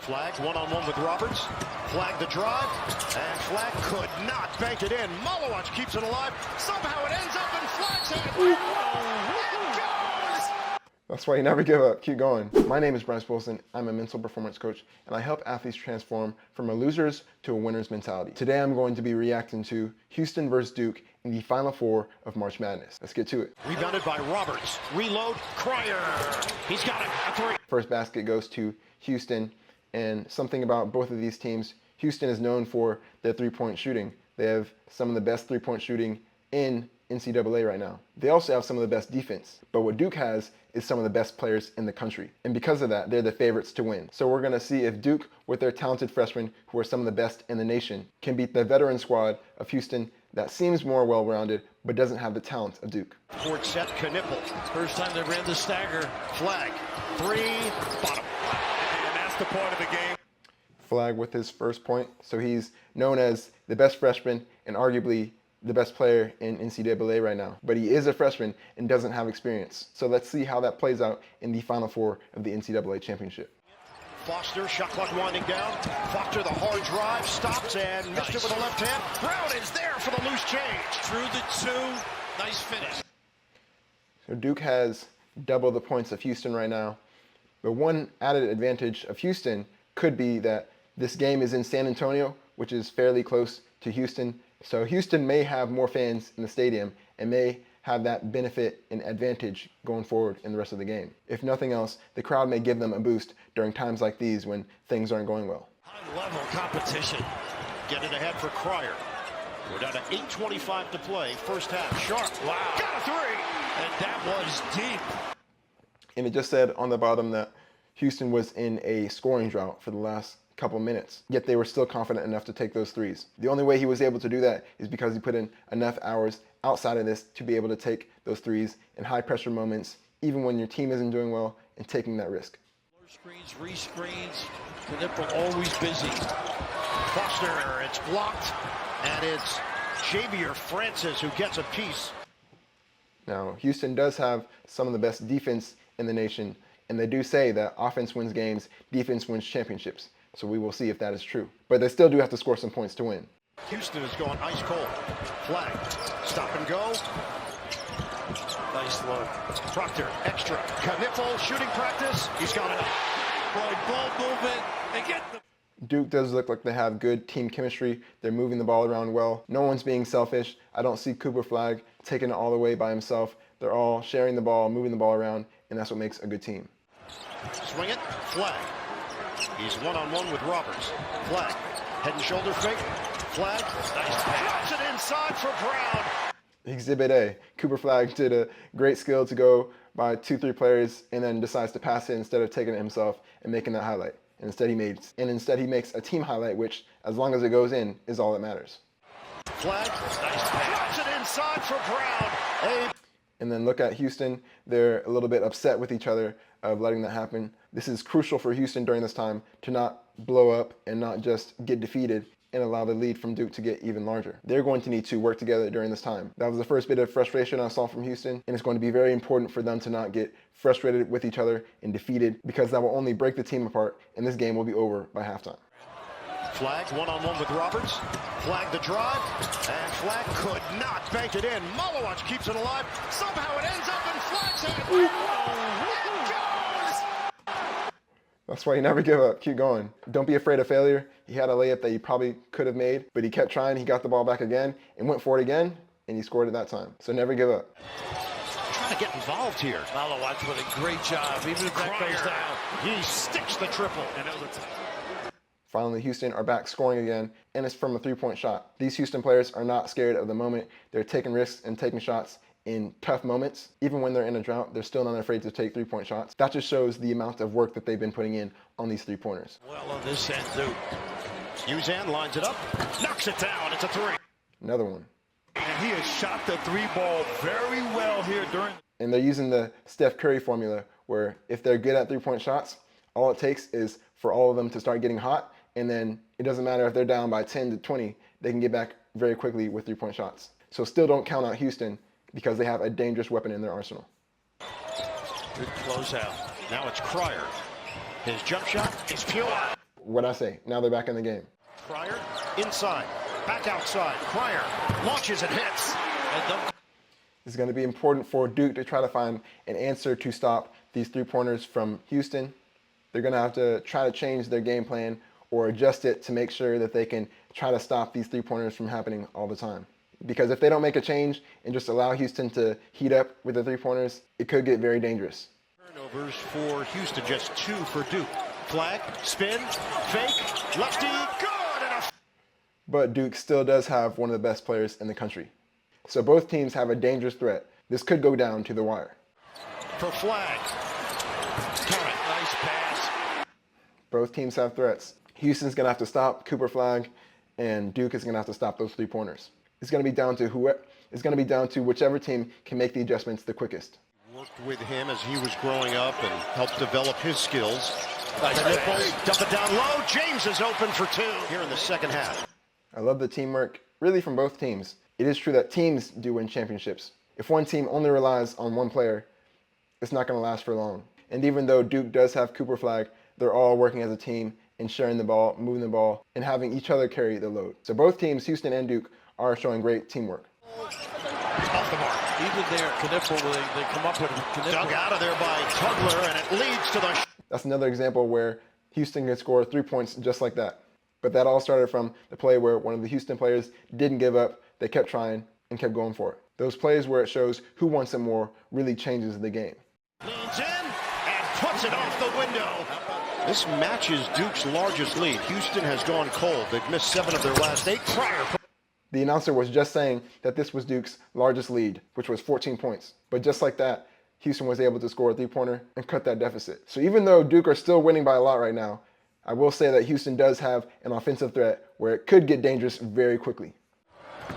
Flag one-on-one with Roberts. Flag the drive, and Flag could not bank it in. Malowacz keeps it alive. Somehow it ends up in Flag's hand. It goes! That's why you never give up. Keep going. My name is Bryce. I'm a mental performance coach, and I help athletes transform from a loser's to a winner's mentality. Today I'm going to be reacting to Houston versus Duke in the Final Four of March Madness. Let's get to it. Rebounded by Roberts. Reload. Cryer. He's got it. A three. First basket goes to Houston. And something about both of these teams, Houston is known for their three-point shooting. They have some of the best three-point shooting in NCAA right now. They also have some of the best defense. But what Duke has is some of the best players in the country. And because of that, they're the favorites to win. So we're going to see if Duke, with their talented freshmen, who are some of the best in the nation, can beat the veteran squad of Houston that seems more well-rounded, but doesn't have the talent of Duke. Court set, Knipple. First time they ran the stagger. Flag. Three. Bottom. The point of the game. Flag with his first point. So he's known as the best freshman and arguably the best player in NCAA right now. But he is a freshman and doesn't have experience. So let's see how that plays out in the Final Four of the NCAA championship. Foster, shot clock winding down. Foster, the hard drive, stops and missed it with the left hand. Brown is there for the loose change. Through the two. Nice finish. So Duke has double the points of Houston right now. But one added advantage of Houston could be that this game is in San Antonio, which is fairly close to Houston. So Houston may have more fans in the stadium and may have that benefit and advantage going forward in the rest of the game. If nothing else, the crowd may give them a boost during times like these when things aren't going well. High-level competition. Get it ahead for Cryer. We're down to 8:25 to play. First half. Sharp. Wow. Got a three. And that was deep. And it just said on the bottom that Houston was in a scoring drought for the last couple minutes, yet they were still confident enough to take those threes. The only way he was able to do that is because he put in enough hours outside of this to be able to take those threes in high pressure moments, even when your team isn't doing well, and taking that risk. Screens, re-screens, Knipple always busy. Foster, it's blocked, and it's Xavier Francis who gets a piece. Now, Houston does have some of the best defense in the nation, and they do say that offense wins games, defense wins championships. So we will see if that is true. But they still do have to score some points to win. Houston is going ice cold. Flag. Stop and go. Nice look. Proctor, extra. Knipple, shooting practice. He's got it. Ball movement. They get the... Duke does look like they have good team chemistry. They're moving the ball around well. No one's being selfish. I don't see Cooper Flag taking it all the way by himself. They're all sharing the ball, moving the ball around, and that's what makes a good team. Swing it. Flag. He's one-on-one with Roberts. Flag. Head and shoulder fake. Flag. Nice pass. Drops it inside for Brown. Exhibit A. Cooper Flag did a great skill to go by 2-3 players and then decides to pass it instead of taking it himself and making that highlight. And instead he makes a team highlight, which, as long as it goes in, is all that matters. Flag. Nice pass. Drops it inside for Brown. And then look at Houston. They're a little bit upset with each other of letting that happen. This is crucial for Houston during this time to not blow up and not just get defeated and allow the lead from Duke to get even larger. They're going to need to work together during this time. That was the first bit of frustration I saw from Houston, and it's going to be very important for them to not get frustrated with each other and defeated, because that will only break the team apart, and this game will be over by halftime. Flag one-on-one with Roberts. Flag the drive, and Flag could not bank it in. Malowacz keeps it alive. Somehow it ends up in Flag's hand. It goes! That's why you never give up. Keep going. Don't be afraid of failure. He had a layup that he probably could have made, but he kept trying. He got the ball back again and went for it again, and he scored it that time. So never give up. Trying to get involved here. Malowacz with a great job. Even if that goes down, he sticks the triple. Finally, Houston are back scoring again, and it's from a three-point shot. These Houston players are not scared of the moment. They're taking risks and taking shots in tough moments. Even when they're in a drought, they're still not afraid to take three-point shots. That just shows the amount of work that they've been putting in on these three-pointers. Well, on this end, Duke. Uzan lines it up, knocks it down. It's a three. Another one. And he has shot the three ball very well here during. And they're using the Steph Curry formula, where if they're good at three-point shots, all it takes is for all of them to start getting hot, and then it doesn't matter if they're down by 10 to 20, they can get back very quickly with three-point shots. So still don't count out Houston, because they have a dangerous weapon in their arsenal. Good closeout. Now it's Cryer. His jump shot is pure. What'd I say? Now they're back in the game. Pryor, inside, back outside. Pryor launches and hits. It's going to be important for Duke to try to find an answer to stop these three-pointers from Houston. They're going to have to try to change their game plan or adjust it to make sure that they can try to stop these three-pointers from happening all the time. Because if they don't make a change and just allow Houston to heat up with the three-pointers, it could get very dangerous. Turnovers for Houston, just 2 for Duke. Flag, spin, fake, lefty, good, and a... But Duke still does have one of the best players in the country. So both teams have a dangerous threat. This could go down to the wire. For Flag. Count it. Nice pass. Both teams have threats. Houston's going to have to stop Cooper Flag, and Duke is going to have to stop those three-pointers. It's going to be down to whichever team can make the adjustments the quickest. Worked with him as he was growing up and helped develop his skills. Nice pass. Dump it down low. James is open for 2 here in the second half. I love the teamwork, really from both teams. It is true that teams do win championships. If one team only relies on one player, it's not going to last for long. And even though Duke does have Cooper Flag, they're all working as a team and sharing the ball, moving the ball, and having each other carry the load. So both teams, Houston and Duke, are showing great teamwork. Off the mark. Even there, Kniffel, they come up with Kniffel. Dug out of there by Tugler, and it leads to the... That's another example where Houston can score 3 points just like that. But that all started from the play where one of the Houston players didn't give up. They kept trying and kept going for it. Those plays where it shows who wants it more really changes the game. Leans in and puts it off the window. This matches Duke's largest lead. Houston has gone cold. They've missed 7 of their last 8 prior. The announcer was just saying that this was Duke's largest lead, which was 14 points. But just like that, Houston was able to score a three-pointer and cut that deficit. So even though Duke are still winning by a lot right now, I will say that Houston does have an offensive threat where it could get dangerous very quickly.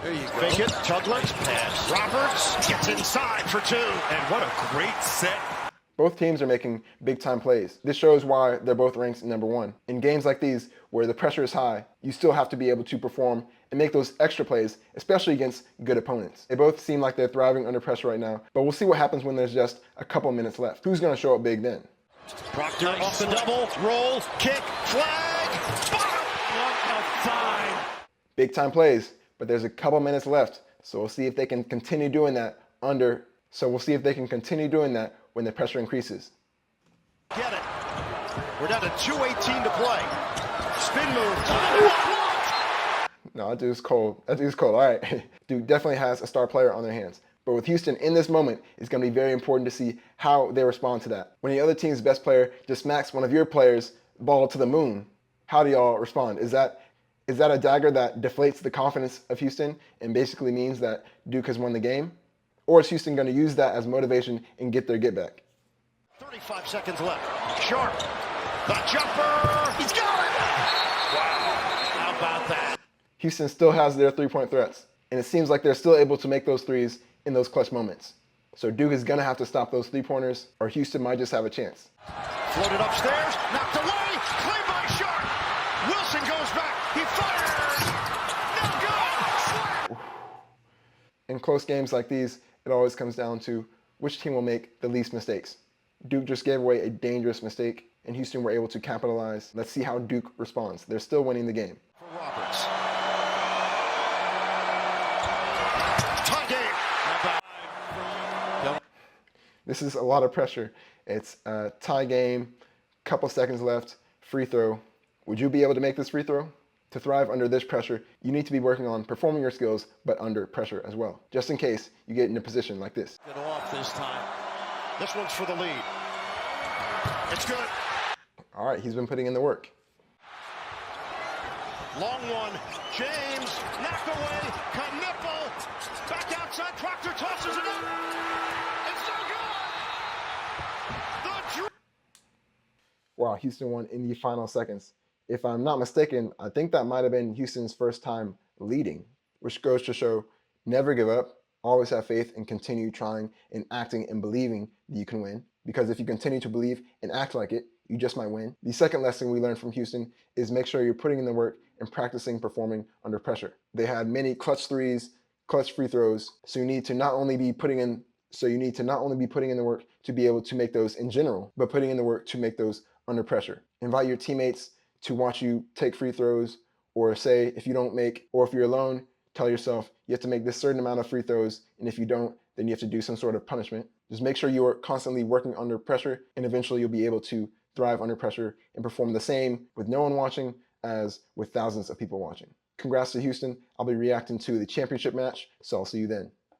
There you go. Fake it, Tugler, pass. Roberts gets inside for 2. And what a great set. Both teams are making big-time plays. This shows why they're both ranked number 1. In games like these, where the pressure is high, you still have to be able to perform and make those extra plays, especially against good opponents. They both seem like they're thriving under pressure right now, but we'll see what happens when there's just a couple minutes left. Who's going to show up big then? Proctor off the double, roll, kick, flag, bottom. What a find. Big-time plays, but there's a couple minutes left, so we'll see if they can continue doing that when the pressure increases. Get it. We're down to 2:18 to play. Spin move. No, that dude's cold. All right. Duke definitely has a star player on their hands. But with Houston in this moment, it's going to be very important to see how they respond to that. When the other team's best player just smacks one of your players' ball to the moon, how do y'all respond? Is that a dagger that deflates the confidence of Houston and basically means that Duke has won the game? Or is Houston going to use that as motivation and get their get back? 35 seconds left. Sharp. The jumper. He's got it. Wow. How about that? Houston still has their three-point threats, and it seems like they're still able to make those threes in those clutch moments. So Duke is going to have to stop those three-pointers, or Houston might just have a chance. Floated upstairs. Knocked away. Play by Sharp. Wilson goes back. He fires. No good. In close games like these, it always comes down to which team will make the least mistakes. Duke just gave away a dangerous mistake, and Houston were able to capitalize. Let's see how Duke responds. They're still winning the game. For Roberts. Tie game. This is a lot of pressure. It's a tie game, couple seconds left, free throw. Would you be able to make this free throw? To thrive under this pressure, you need to be working on performing your skills, but under pressure as well, just in case you get in a position like this. Get off this time. This one's for the lead. It's good. All right, he's been putting in the work. Long one. James knocked away. Kniffel. Back outside. Proctor tosses it up. It's no good. Wow, Houston won in the final seconds. If I'm not mistaken, I think that might have been Houston's first time leading, which goes to show never give up, always have faith, and continue trying and acting and believing that you can win. Because if you continue to believe and act like it, you just might win. The second lesson we learned from Houston is make sure you're putting in the work and practicing performing under pressure. They had many clutch threes, clutch free throws, so you need to not only be putting in the work to be able to make those in general, but putting in the work to make those under pressure. Invite your teammates to watch you take free throws, or say if you don't make, or if you're alone, tell yourself you have to make this certain amount of free throws, and if you don't, then you have to do some sort of punishment. Just make sure you are constantly working under pressure, and eventually you'll be able to thrive under pressure and perform the same with no one watching as with thousands of people watching. Congrats to Houston. I'll be reacting to the championship match, so I'll see you then.